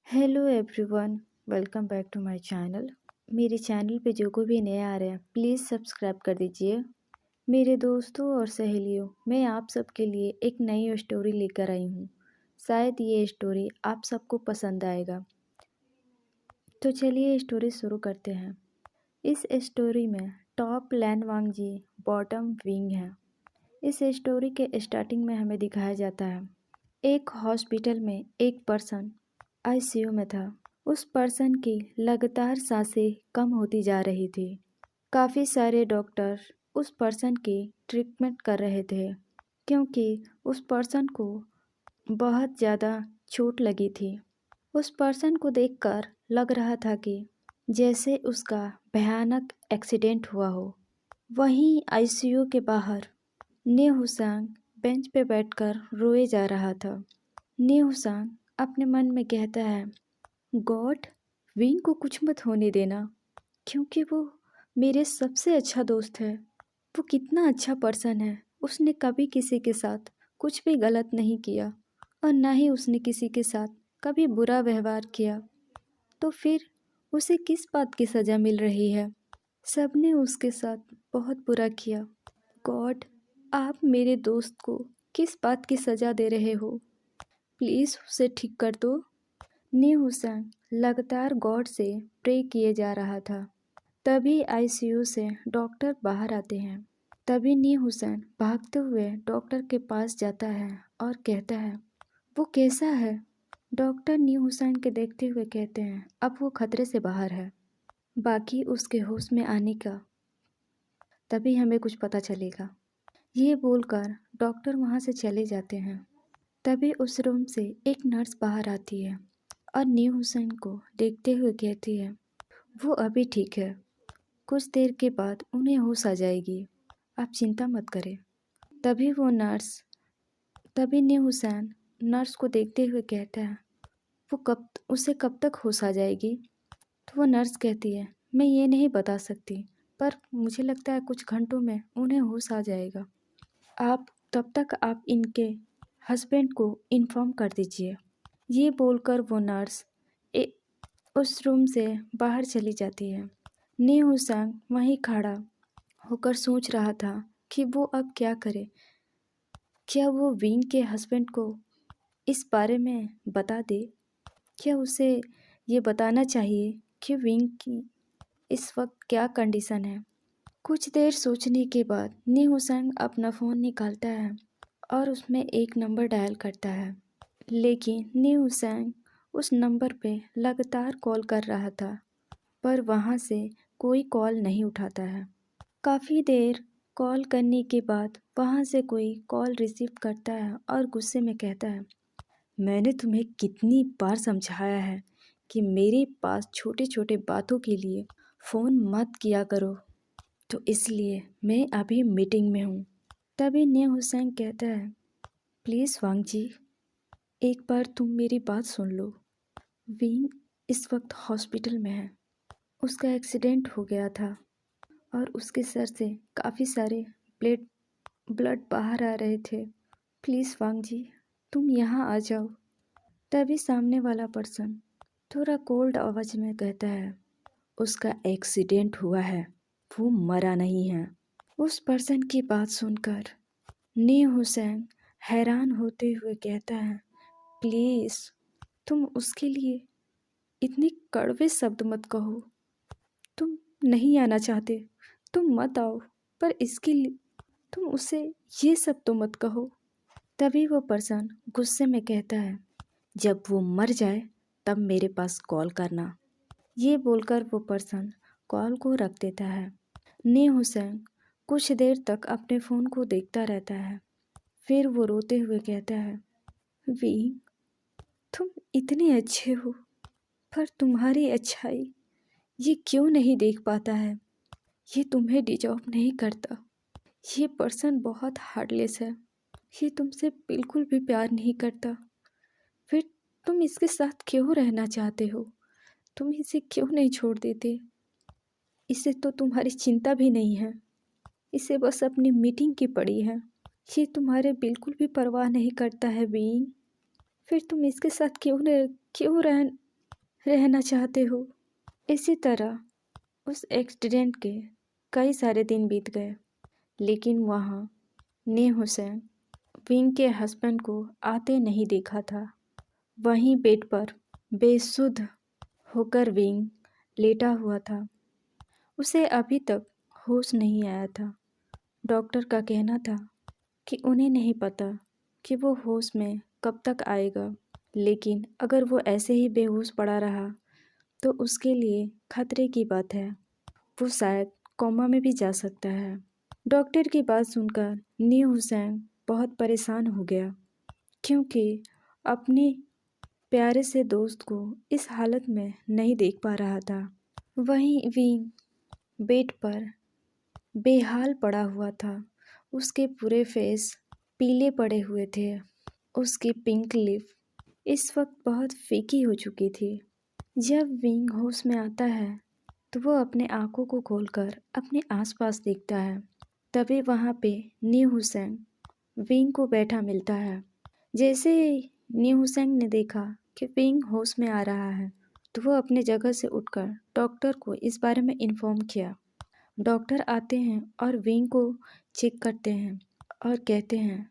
Hello everyone, welcome back to my channel. मेरे channel पे जो कोई भी नया आ रहा है प्लीज़ सब्सक्राइब कर दीजिए। मेरे दोस्तों और सहेलियों, मैं आप सबके लिए एक नई स्टोरी लेकर आई हूँ। शायद ये स्टोरी आप सबको पसंद आएगा। तो चलिए स्टोरी शुरू करते हैं। इस स्टोरी में टॉप लैन वांगजी बॉटम विंग है। इस स्टोरी के स्टार्टिंग में हमें दिखाया जाता है एक हॉस्पिटल में एक पर्सन आईसीयू में था। उस पर्सन की लगातार सांसें कम होती जा रही थी। काफ़ी सारे डॉक्टर उस पर्सन की ट्रीटमेंट कर रहे थे क्योंकि उस पर्सन को बहुत ज़्यादा चोट लगी थी। उस पर्सन को देखकर लग रहा था कि जैसे उसका भयानक एक्सीडेंट हुआ हो। वहीं आईसीयू के बाहर नेहुसांग बेंच पे बैठकर रोए जा रहा था। नेहुसांग अपने मन में कहता है, गॉड, विंग को कुछ मत होने देना क्योंकि वो मेरे सबसे अच्छा दोस्त है। वो कितना अच्छा पर्सन है। उसने कभी किसी के साथ कुछ भी गलत नहीं किया और ना ही उसने किसी के साथ कभी बुरा व्यवहार किया। तो फिर उसे किस बात की सज़ा मिल रही है? सबने उसके साथ बहुत बुरा किया। गॉड, आप मेरे दोस्त को किस बात की सज़ा दे रहे हो? प्लीज़ उसे ठीक कर दो। नेहुसांग लगातार गॉड से प्रे किए जा रहा था। तभी आईसीयू से डॉक्टर बाहर आते हैं। तभी नेहुसांग भागते हुए डॉक्टर के पास जाता है और कहता है, वो कैसा है? डॉक्टर नेहुसांग के देखते हुए कहते हैं, अब वो खतरे से बाहर है, बाकी उसके होश में आने का तभी हमें कुछ पता चलेगा। ये बोलकर डॉक्टर वहाँ से चले जाते हैं। तभी उस रूम से एक नर्स बाहर आती है और नेहुसांग को देखते हुए कहती है, वो अभी ठीक है, कुछ देर के बाद उन्हें होश आ जाएगी, आप चिंता मत करें। तभी नेहुसांग नर्स को देखते हुए कहता है, उसे कब तक होश आ जाएगी? तो वो नर्स कहती है, मैं ये नहीं बता सकती, पर मुझे लगता है कुछ घंटों में उन्हें होश आ जाएगा। तब तक आप इनके हस्बैंड को इन्फॉर्म कर दीजिए। ये बोलकर वो नर्स उस रूम से बाहर चली जाती है। नेहुसांग वहीं खड़ा होकर सोच रहा था कि वो अब क्या करे। क्या वो विंग के हस्बैंड को इस बारे में बता दे? क्या उसे ये बताना चाहिए कि विंग की इस वक्त क्या कंडीशन है? कुछ देर सोचने के बाद नेहुसांग अपना फ़ोन निकालता है और उसमें एक नंबर डायल करता है। लेकिन नेहुसांग उस नंबर पे लगातार कॉल कर रहा था, पर वहाँ से कोई कॉल नहीं उठाता है। काफ़ी देर कॉल करने के बाद वहाँ से कोई कॉल रिसीव करता है और गुस्से में कहता है, मैंने तुम्हें कितनी बार समझाया है कि मेरे पास छोटे छोटे बातों के लिए फ़ोन मत किया करो, तो इसलिए मैं अभी मीटिंग में हूँ। तभी नेहुसांग कहता है, प्लीज़ वांगजी, एक बार तुम मेरी बात सुन लो। विंग इस वक्त हॉस्पिटल में है। उसका एक्सीडेंट हो गया था और उसके सर से काफ़ी सारे ब्लड बाहर आ रहे थे। प्लीज़ वांगजी, तुम यहाँ आ जाओ। तभी सामने वाला पर्सन थोड़ा कोल्ड आवाज़ में कहता है, उसका एक्सीडेंट हुआ है, वो मरा नहीं है। उस पर्सन की बात सुनकर नेहुसांग हैरान होते हुए कहता है, प्लीज़ तुम उसके लिए इतने कड़वे शब्द मत कहो। तुम नहीं आना चाहते, तुम मत आओ, पर इसके लिए तुम उसे ये सब तो मत कहो। तभी वो पर्सन गुस्से में कहता है, जब वो मर जाए तब मेरे पास कॉल करना। ये बोलकर वो पर्सन कॉल को रख देता है। नेहुसांग कुछ देर तक अपने फ़ोन को देखता रहता है। फिर वो रोते हुए कहता है, विंग, तुम इतने अच्छे हो, पर तुम्हारी अच्छाई ये क्यों नहीं देख पाता है? ये तुम्हें डिजर्व नहीं करता। ये पर्सन बहुत हार्टलेस है। ये तुमसे बिल्कुल भी प्यार नहीं करता। फिर तुम इसके साथ क्यों रहना चाहते हो? तुम इसे क्यों नहीं छोड़ देते? इसे तो तुम्हारी चिंता भी नहीं है। इसे बस अपनी मीटिंग की पड़ी है। ये तुम्हारे बिल्कुल भी परवाह नहीं करता है बीइंग। फिर तुम इसके साथ क्यों रहना चाहते हो। इसी तरह उस एक्सीडेंट के कई सारे दिन बीत गए, लेकिन वहाँ ने हुसैन विंग के हस्बैंड को आते नहीं देखा था। वहीं बेड पर बेसुध होकर विंग लेटा हुआ था। उसे अभी तक होश नहीं आया था। डॉक्टर का कहना था कि उन्हें नहीं पता कि वो होश में कब तक आएगा, लेकिन अगर वो ऐसे ही बेहोश पड़ा रहा तो उसके लिए खतरे की बात है। वो शायद कोमा में भी जा सकता है। डॉक्टर की बात सुनकर न्यू हुसैन बहुत परेशान हो गया, क्योंकि अपने प्यारे से दोस्त को इस हालत में नहीं देख पा रहा था। वहीं विंग बेड पर बेहाल पड़ा हुआ था। उसके पूरे फेस पीले पड़े हुए थे। उसकी पिंक लिप इस वक्त बहुत फीकी हो चुकी थी। जब विंग होश में आता है तो वो अपने आंखों को खोलकर अपने आसपास देखता है। तभी वहाँ पे न्यू हुसैन विंग को बैठा मिलता है। जैसे ही न्यू हुसैन ने देखा कि विंग होश में आ रहा है तो वो अपने जगह से उठकर डॉक्टर को इस बारे में इन्फॉर्म किया। डॉक्टर आते हैं और विंग को चेक करते हैं और कहते हैं,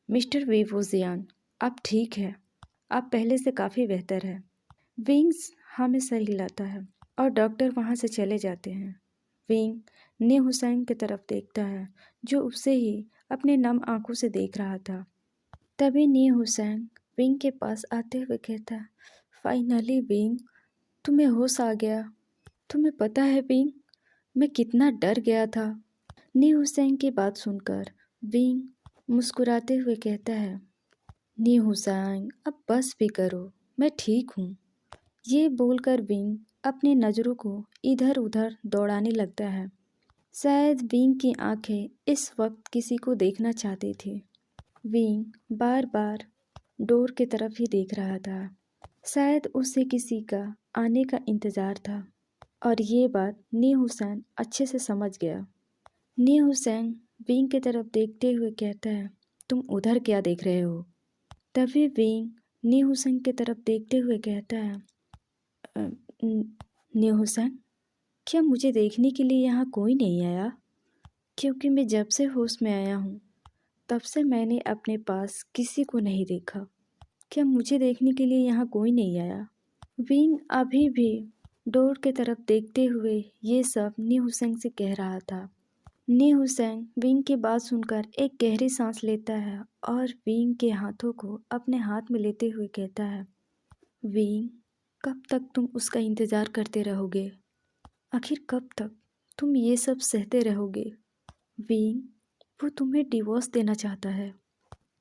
मिस्टर वीवोजियान, आप ठीक है, आप पहले से काफ़ी बेहतर है। विंग्स हमें सर हिलाता है और डॉक्टर वहाँ से चले जाते हैं। विंग ने हुसैन की तरफ देखता है, जो उससे ही अपने नम आंखों से देख रहा था। तभी नी हुसैन विंग के पास आते हुए कहता, फाइनली विंग, तुम्हें होश आ गया। तुम्हें पता है विंग, मैं कितना डर गया था। नी हुसैन की बात सुनकर विंग मुस्कुराते हुए कहता है, नी हुसैन, अब बस भी करो, मैं ठीक हूँ। ये बोलकर विंग अपनी नज़रों को इधर उधर दौड़ाने लगता है। शायद विंग की आंखें इस वक्त किसी को देखना चाहती थी। विंग बार बार डोर की तरफ ही देख रहा था। शायद उसे किसी का आने का इंतज़ार था और ये बात नी हुसैन अच्छे से समझ गया। नी हुसैन विंग की तरफ देखते हुए कहता है, तुम उधर क्या देख रहे हो? तभी विंग नी हुसैन की तरफ देखते हुए कहता है, नी हुसैन, क्या मुझे देखने के लिए यहाँ कोई नहीं आया? क्योंकि मैं जब से होश में आया हूँ तब से मैंने अपने पास किसी को नहीं देखा। क्या मुझे देखने के लिए यहाँ कोई नहीं आया? विंग अभी भी डोर की तरफ देखते हुए ये सब नी हुसैन से कह रहा था। नी हुसैन विंग की बात सुनकर एक गहरी सांस लेता है और विंग के हाथों को अपने हाथ में लेते हुए कहता है, विंग, कब तक तुम उसका इंतज़ार करते रहोगे? आखिर कब तक तुम ये सब सहते रहोगे? विंग, वो तुम्हें डिवोर्स देना चाहता है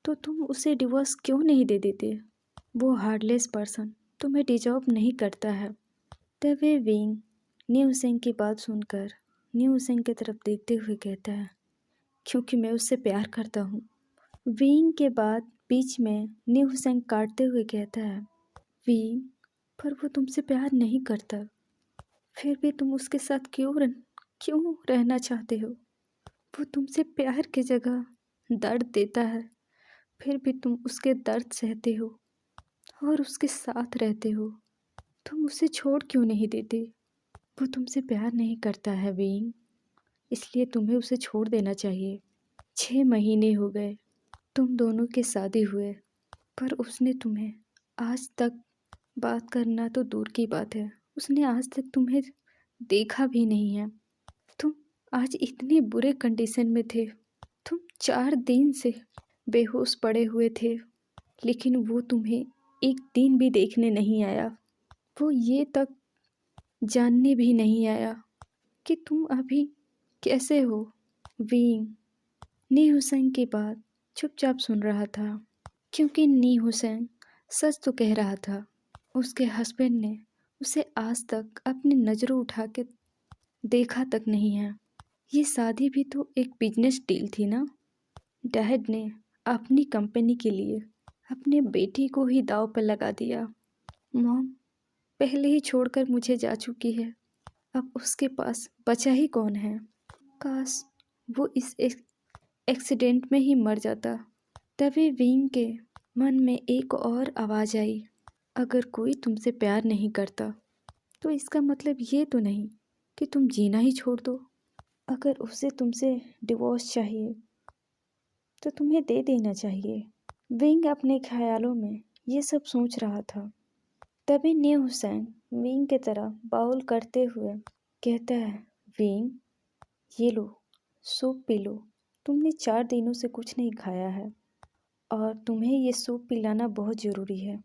तो तुम उसे डिवोर्स क्यों नहीं दे देते? वो हार्टलेस पर्सन तुम्हें डिजर्व नहीं करता है। तभी विंग न्यू हुसैन की बात सुनकर न्यू हुसैन की तरफ देखते हुए कहता है, क्योंकि मैं उससे प्यार करता हूँ। विंग के बाद बीच में न्यू हुसैन काटते हुए कहता है, विंग, पर वो तुमसे प्यार नहीं करता, फिर भी तुम उसके साथ क्यों रहना चाहते हो? वो तुमसे प्यार की जगह दर्द देता है, फिर भी तुम उसके दर्द सहते हो और उसके साथ रहते हो। तुम उसे छोड़ क्यों नहीं देते? वो तुमसे प्यार नहीं करता है विंग, इसलिए तुम्हें उसे छोड़ देना चाहिए। 6 महीने हो गए तुम दोनों के शादी हुए, पर उसने तुम्हें आज तक बात करना तो दूर की बात है, उसने आज तक तुम्हें देखा भी नहीं है। तुम आज इतने बुरे कंडीशन में थे। तुम 4 दिन से बेहोश पड़े हुए थे, लेकिन वो तुम्हें एक दिन भी देखने नहीं आया। वो ये तक जानने भी नहीं आया कि तुम अभी कैसे हो। विंग नी हुसैन की बात चुपचाप सुन रहा था, क्योंकि नी हुसैन सच तो कह रहा था। उसके हस्बैंड ने उसे आज तक अपनी नज़रों उठा के देखा तक नहीं है। ये शादी भी तो एक बिजनेस डील थी ना। डैड ने अपनी कंपनी के लिए अपने बेटी को ही दांव पर लगा दिया। मॉम पहले ही छोड़कर मुझे जा चुकी है, अब उसके पास बचा ही कौन है? काश वो इस एक्सीडेंट में ही मर जाता। तभी विंग के मन में एक और आवाज़ आई, अगर कोई तुमसे प्यार नहीं करता तो इसका मतलब ये तो नहीं कि तुम जीना ही छोड़ दो। अगर उसे तुमसे डिवोर्स चाहिए तो तुम्हें दे देना चाहिए। विंग अपने ख्यालों में ये सब सोच रहा था। तभी न्यू हुसैन विंग की तरफ बाउल करते हुए कहता है, विंग ये लो, सूप पी लो। तुमने 4 दिनों से कुछ नहीं खाया है और तुम्हें ये सूप पिलाना बहुत ज़रूरी है।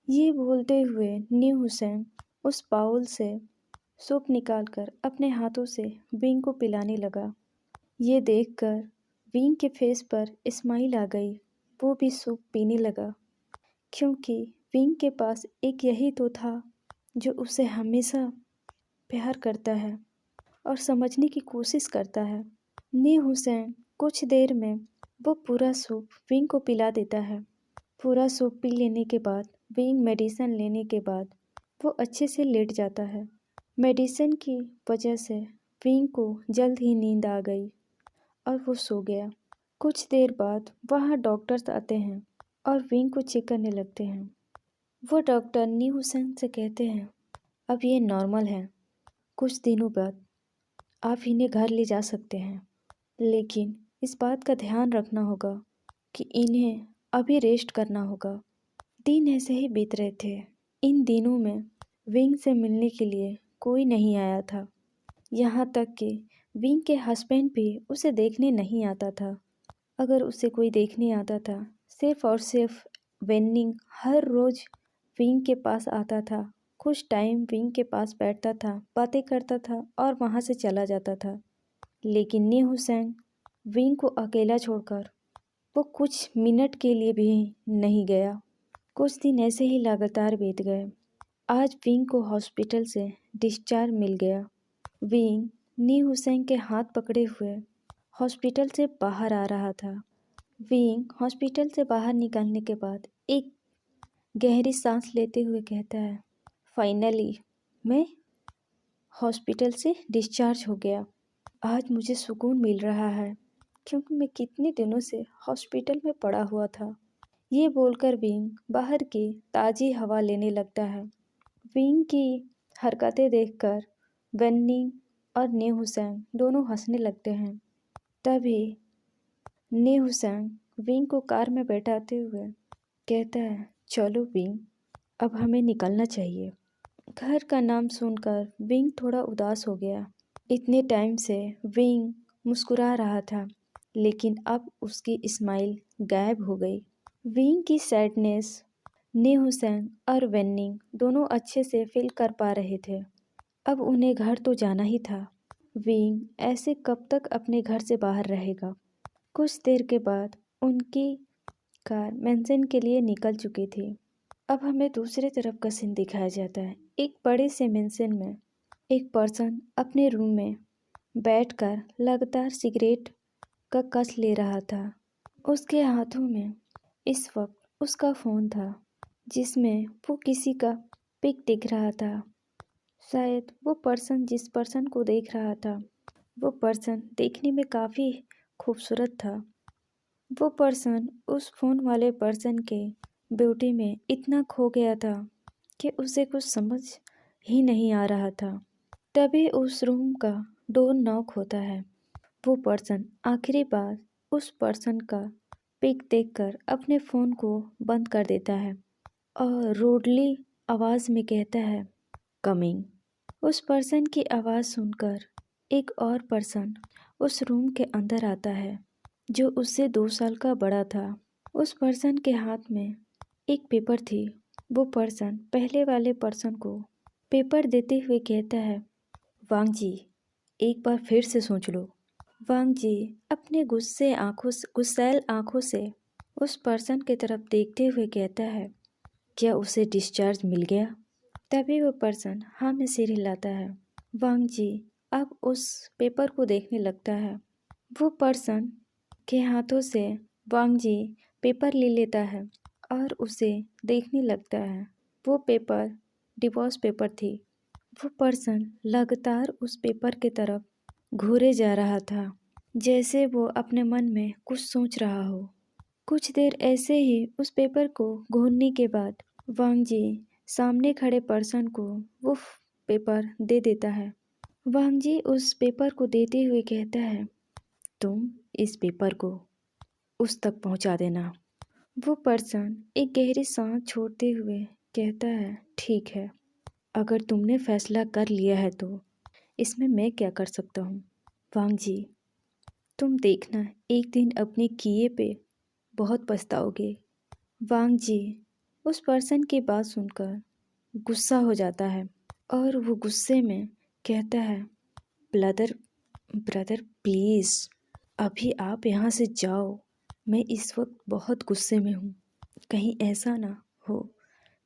ये बोलते हुए न्यू हुसैन उस बाउल से सूप निकालकर अपने हाथों से विंग को पिलाने लगा। ये देखकर विंग के फेस पर स्माइल आ गई। वो भी सूप पीने लगा, क्योंकि विंग के पास एक यही तो था जो उसे हमेशा प्यार करता है और समझने की कोशिश करता है। न्यू हुसैन कुछ देर में वो पूरा सूप विंग को पिला देता है। पूरा सूप पी लेने के बाद विंग मेडिसिन लेने के बाद वो अच्छे से लेट जाता है। मेडिसिन की वजह से विंग को जल्द ही नींद आ गई और वो सो गया। कुछ देर बाद वहाँ डॉक्टर्स आते हैं और विंग को चेक करने लगते हैं। वो डॉक्टर न्यू हुसैन से कहते हैं, अब ये नॉर्मल है, कुछ दिनों बाद आप इन्हें घर ले जा सकते हैं, लेकिन इस बात का ध्यान रखना होगा कि इन्हें अभी रेस्ट करना होगा। दिन ऐसे ही बीत रहे थे। इन दिनों में विंग से मिलने के लिए कोई नहीं आया था। यहाँ तक कि विंग के हस्बैंड भी उसे देखने नहीं आता था। अगर उसे कोई देखने आता था, सिर्फ और सिर्फ वेन्निंग हर रोज़ विंग के पास आता था, कुछ टाइम विंग के पास बैठता था, बातें करता था और वहाँ से चला जाता था। लेकिन न्यू हुसैन विंग को अकेला छोड़कर वो कुछ मिनट के लिए भी नहीं गया। कुछ दिन ऐसे ही लगातार बीत गए। आज विंग को हॉस्पिटल से डिस्चार्ज मिल गया। विंग न्यू हुसैन के हाथ पकड़े हुए हॉस्पिटल से बाहर आ रहा था। विंग हॉस्पिटल से बाहर निकलने के बाद एक गहरी सांस लेते हुए कहता है, फाइनली मैं हॉस्पिटल से डिस्चार्ज हो गया। आज मुझे सुकून मिल रहा है, क्योंकि मैं कितने दिनों से हॉस्पिटल में पड़ा हुआ था। ये बोलकर विंग बाहर की ताज़ी हवा लेने लगता है। विंग की हरकतें देखकर वेन्नी और न्यू हुसैन दोनों हंसने लगते हैं। तभी न्यू हुसैन विंग को कार में बैठाते हुए कहता है, चलो विंग, अब हमें निकलना चाहिए। घर का नाम सुनकर विंग थोड़ा उदास हो गया। इतने टाइम से विंग मुस्कुरा रहा था, लेकिन अब उसकी स्माइल गायब हो गई। विंग की सैडनेस न्यू हुसैन और वेन्निंग दोनों अच्छे से फील कर पा रहे थे। अब उन्हें घर तो जाना ही था। विंग ऐसे कब तक अपने घर से बाहर रहेगा। कुछ देर के बाद उनकी कार मेंशन के लिए निकल चुकी थी। अब हमें दूसरे तरफ का सीन दिखाया जाता है। एक बड़े से मेंशन में एक पर्सन अपने रूम में बैठकर लगातार सिगरेट का कस ले रहा था। उसके हाथों में इस वक्त उसका फ़ोन था, जिसमें वो किसी का पिक दिख रहा था। शायद वो पर्सन जिस पर्सन को देख रहा था, वो पर्सन देखने में काफ़ी खूबसूरत था। वो पर्सन उस फ़ोन वाले पर्सन के ब्यूटी में इतना खो गया था कि उसे कुछ समझ ही नहीं आ रहा था। तभी उस रूम का डोर नॉक होता है। वो पर्सन आखिरी बार उस पर्सन का पिक देखकर अपने फ़ोन को बंद कर देता है और रूडली आवाज़ में कहता है, कमिंग। उस पर्सन की आवाज़ सुनकर एक और पर्सन उस रूम के अंदर आता है, जो उससे 2 साल का बड़ा था। उस पर्सन के हाथ में एक पेपर थी। वो पर्सन पहले वाले पर्सन को पेपर देते हुए कहता है, वांग जी, एक बार फिर से सोच लो। वांग जी अपने गुस्सैल आंखों से उस पर्सन की तरफ देखते हुए कहता है, क्या उसे डिस्चार्ज मिल गया? तभी वो पर्सन हाँ में सिर हिलाता है। वांग जी अब उस पेपर को देखने लगता है। वो पर्सन के हाथों से वांग जी पेपर ले लेता है और उसे देखने लगता है। वो पेपर डिवोर्स पेपर थी। वो पर्सन लगातार उस पेपर की तरफ घूरे जा रहा था, जैसे वो अपने मन में कुछ सोच रहा हो। कुछ देर ऐसे ही उस पेपर को घूरने के बाद वांग जी सामने खड़े पर्सन को वो पेपर दे देता है। वांग जी उस पेपर को देते हुए कहता है, तुम इस पेपर को उस तक पहुंचा देना। वो पर्सन एक गहरी सांस छोड़ते हुए कहता है, ठीक है, अगर तुमने फैसला कर लिया है तो इसमें मैं क्या कर सकता हूँ। वांग जी, तुम देखना एक दिन अपने किए पे बहुत पछताओगे। वांग जी उस पर्सन की बात सुनकर गुस्सा हो जाता है और वो गुस्से में कहता है, ब्रदर ब्रदर प्लीज़ अभी आप यहाँ से जाओ, मैं इस वक्त बहुत गुस्से में हूँ। कहीं ऐसा ना हो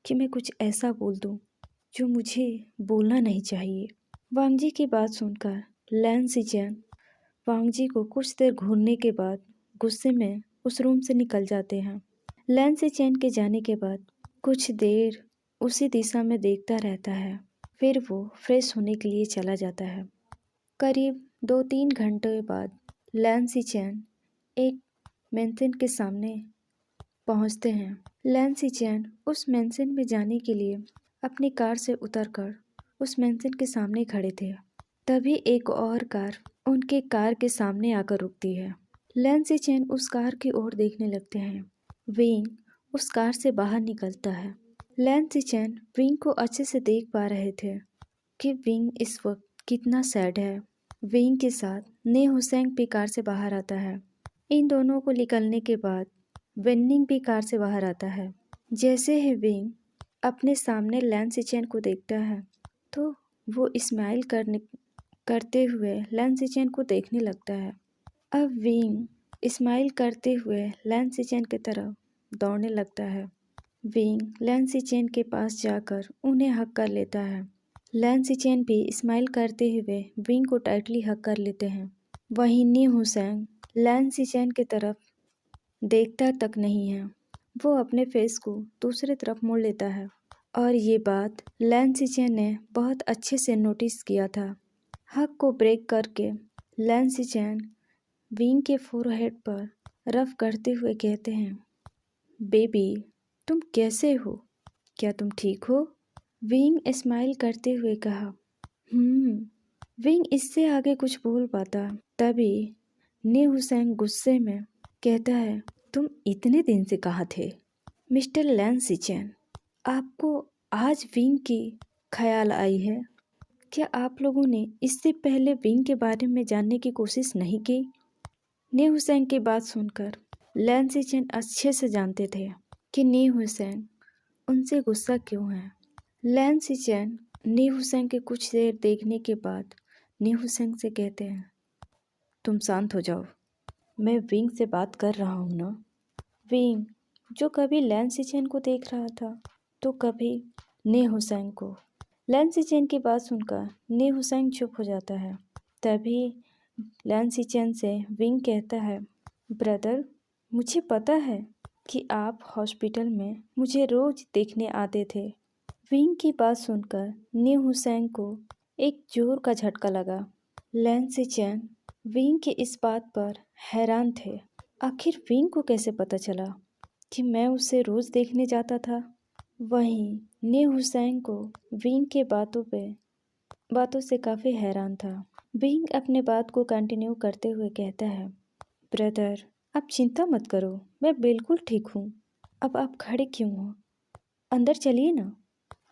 कि मैं कुछ ऐसा बोल दूँ जो मुझे बोलना नहीं चाहिए। वांग जी की बात सुनकर लैन सिचेन वांग जी को कुछ देर घूरने के बाद गुस्से में उस रूम से निकल जाते हैं। लैन सिचेन के जाने के बाद कुछ देर उसी दिशा में देखता रहता है, फिर वो फ्रेश होने के लिए चला जाता है। करीब 2-3 घंटे बाद लैन सिचेन एक मेंशन के सामने पहुंचते हैं। लैन सिचेन उस मेंशन में जाने के लिए अपनी कार से उतरकर उस मेंशन के सामने खड़े थे। तभी एक और कार उनके कार के सामने आकर रुकती है। लैन सिचेन उस कार की ओर देखने लगते हैं। विंग उस कार से बाहर निकलता है। लैन सिचेन विंग को अच्छे से देख पा रहे थे कि विंग इस वक्त कितना सैड है। विंग के साथ ने हुसैन भी कार से बाहर आता है। इन दोनों को निकलने के बाद वेन्निंग भी कार से बाहर आता है। जैसे ही विंग अपने सामने लैन सिचेन को देखता है तो वो स्माइल करते हुए लैन सिचेन को देखने लगता है। अब विंग स्माइल करते हुए लैन सिचेन की तरफ दौड़ने लगता है। विंग लैन सिचेन के पास जाकर उन्हें हक कर लेता है। लैन सिचेन भी स्माइल करते हुए विंग को टाइटली हक कर लेते हैं। वहीं नी हुसैन लैन सिचेन की तरफ देखता तक नहीं है। वो अपने फेस को दूसरी तरफ मोड़ लेता है और ये बात लैन सिचेन ने बहुत अच्छे से नोटिस किया था। हक को ब्रेक करके लैन सिचेन विंग के फोरहेड पर रफ करते हुए कहते हैं, बेबी तुम कैसे हो, क्या तुम ठीक हो? विंग स्माइल करते हुए कहा, विंग इससे आगे कुछ बोल पाता तभी ने हुसैन गुस्से में कहता है, तुम इतने दिन से कहाँ थे? मिस्टर लैन सिचेन, आपको आज विंग की ख्याल आई है? क्या आप लोगों ने इससे पहले विंग के बारे में जानने की कोशिश नहीं की? ने हुसैन की बात सुनकर लैन सिचेन अच्छे से जानते थे कि नी हुसैन उनसे गुस्सा क्यों है। लैन सिचेन नी हुसैन के कुछ देर देखने के बाद नी हुसैन से कहते हैं, तुम शांत हो जाओ, मैं विंग से बात कर रहा हूँ ना। विंग जो कभी लैन सिचेन को देख रहा था तो कभी नी हुसैन को। लैन सिचेन की बात सुनकर नी हुसैन चुप हो जाता है। तभी लैन सिचेन से विंग कहता है, ब्रदर मुझे पता है कि आप हॉस्पिटल में मुझे रोज देखने आते थे। विंग की बात सुनकर नी हुसैन को एक जोर का झटका लगा। लैन सिचेन विंग की इस बात पर हैरान थे। आखिर विंग को कैसे पता चला कि मैं उसे रोज देखने जाता था? वहीं नी हुसैन को विंग के बातों से काफ़ी हैरान था। विंग अपने बात को कंटिन्यू करते हुए कहता है, ब्रदर आप चिंता मत करो, मैं बिल्कुल ठीक हूँ। अब आप खड़े क्यों हो, अंदर चलिए ना।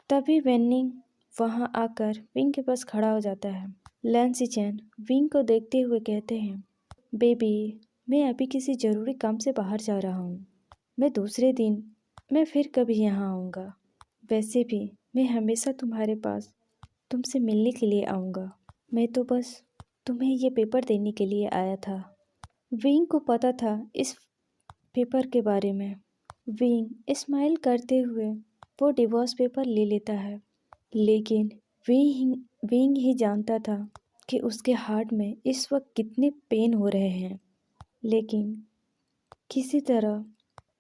तभी वेन्निंग वहाँ आकर विंग के पास खड़ा हो जाता है। लैन सिचेन विंग को देखते हुए कहते हैं, बेबी मैं अभी किसी ज़रूरी काम से बाहर जा रहा हूँ, मैं दूसरे दिन मैं फिर कभी यहाँ आऊँगा। वैसे भी मैं हमेशा तुम्हारे पास तुमसे मिलने के लिए आऊँगा, मैं तो बस तुम्हें ये पेपर देने के लिए आया था। विंग को पता था इस पेपर के बारे में। विंग स्माइल करते हुए वो डिवोर्स पेपर ले लेता है, लेकिन विंग ही जानता था कि उसके हार्ट में इस वक्त कितने पेन हो रहे हैं। लेकिन किसी तरह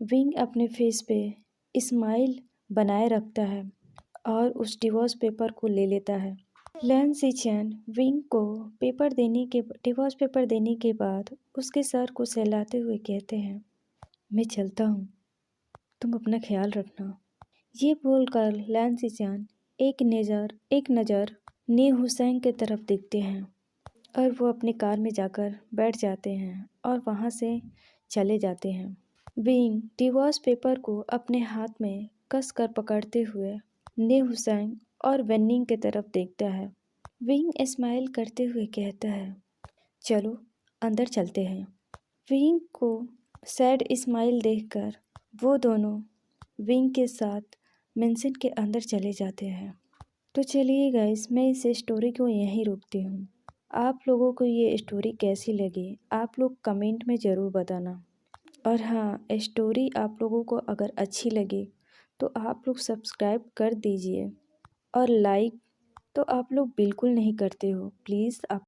विंग अपने फेस पे स्माइल बनाए रखता है और उस डिवोर्स पेपर को ले लेता है। लैन सिचेन विंग को डिवोर्स पेपर देने के बाद उसके सर को सहलाते हुए कहते हैं, मैं चलता हूँ, तुम अपना ख्याल रखना। ये बोलकर लैंसी चान एक नज़र नी हुसैन की तरफ देखते हैं और वो अपनी कार में जाकर बैठ जाते हैं और वहाँ से चले जाते हैं। विंग डिवोर्स पेपर को अपने हाथ में कस कर पकड़ते हुए नी हुसैन और वेन्निंग की तरफ देखता है। विंग स्माइल करते हुए कहता है, चलो अंदर चलते हैं। विंग को सैड स्माइल देखकर वो दोनों विंग के साथ मेंशन के अंदर चले जाते हैं। तो चलिए गाइस, मैं इस स्टोरी को यहीं रोकती हूँ। आप लोगों को ये स्टोरी कैसी लगी आप लोग कमेंट में ज़रूर बताना। और हाँ, स्टोरी आप लोगों को अगर अच्छी लगे तो आप लोग सब्सक्राइब कर दीजिए और लाइक तो आप लोग बिल्कुल नहीं करते हो। प्लीज़ आप